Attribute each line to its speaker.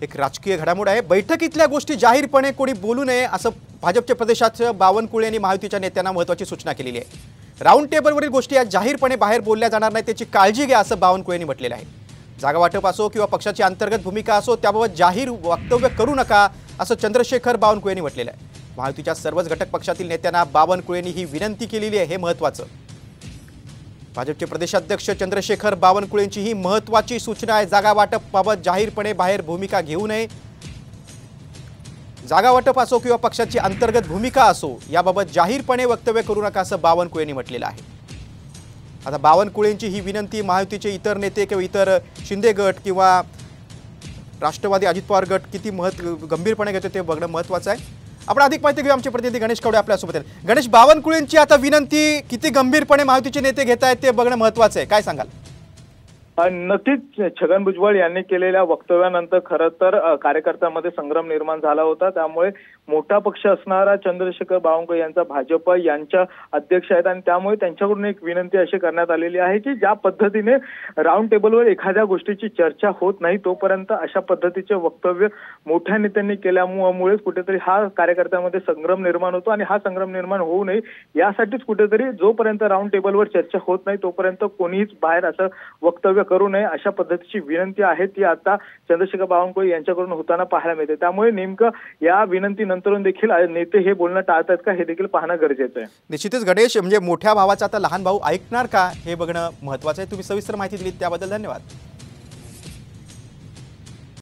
Speaker 1: एक राजकीय घडामोड आहे। बैठकीतल्या गोष्टी जाहीरपणे कोणी बोलू नये असं भाजपचे प्रदेशाध्यक्ष बावनकुळे यांनी महायुतीच्या नेत्यांना महत्त्वाची सूचना केलेली आहे। राऊंड टेबलवरील गोष्टी आज जाहीरपणे बाहेर बोलल्या जाणार नाही त्याची काळजी घ्या असं बावनकुळे यांनी म्हटलेलं आहे। जागा वाटप असो किंवा पक्षाची अंतर्गत भूमिका असो त्याबाबत जाहीर वक्तव्य करू नका असं चंद्रशेखर बावनकुळे यांनी म्हटलेलं आहे। महायुतीच्या सर्वच घटक पक्षातील नेत्यांना बावनकुळे यांनी ही विनंती केलेली आहे, हे महत्त्वाचं। भाजपचे प्रदेशाध्यक्ष चंद्रशेखर बावनकुळे यांची ही महत्त्वाची सूचना आहे। जागा वाटपाबाबत जाहीरपणे बाहेर भूमिका घेऊ नये। जागा वाटप असो किंवा पक्षाची अंतर्गत भूमिका असो याबाबत जाहीरपणे वक्तव्य करू नका असं बावनकुळे यांनी म्हटलेलं आहे। आता बावनकुळे यांची ही विनंती महायुतीचे इतर नेते किंवा इतर शिंदे गट किंवा राष्ट्रवादी अजित पवार गट किती गंभीरपणे घेते ते बघणं महत्त्वाचं आहे। आपण अधिक माहिती घेऊ, आमचे प्रतिनिधी गणेश कवडे आपल्यासोबत आहेत। गणेश, बावनकुळेंची आता विनंती किती गंभीरपणे महायुतीचे नेते घेत आहेत ते बघणं महत्त्वाचं आहे, काय सांगाल?
Speaker 2: नक्कीच छगन भुजबळ यांनी केलेल्या वक्तव्यानंतर खरं तर कार्यकर्त्यांमध्ये संग्राम निर्माण झाला होता। त्यामुळे मोठा पक्ष असणारा चंद्रशेखर बावनकुळे यांचा भाजप यांच्या अध्यक्ष आहेत आणि त्यामुळे त्यांच्याकडून एक विनंती अशी करण्यात आलेली आहे की ज्या पद्धतीने राऊंड टेबलवर एखाद्या गोष्टीची चर्चा होत नाही तोपर्यंत अशा पद्धतीचे वक्तव्य मोठ्या नेत्यांनी केल्यामुळेच कुठेतरी हा कार्यकर्त्यांमध्ये संग्राम निर्माण होतो आणि हा संग्राम निर्माण होऊ नये यासाठीच कुठेतरी जोपर्यंत राऊंड टेबलवर चर्चा होत नाही तोपर्यंत कोणीच बाहेर असं वक्तव्य करू नये अशा पद्धतीची विनंती आहे ती आता चंद्रशेखर बावनकुळे यांच्याकडून होताना पाहायला मिळते। त्यामुळे नेमकं या विनंतीनंतरून देखील नेते हे बोलणं टाळतात का हे देखील पाहणं गरजेचं आहे।
Speaker 1: निश्चितच गणेश, म्हणजे मोठ्या भावाचा आता लहान भाऊ ऐकणार का हे बघणं महत्त्वाचं आहे। तुम्ही सविस्तर माहिती दिली त्याबद्दल धन्यवाद।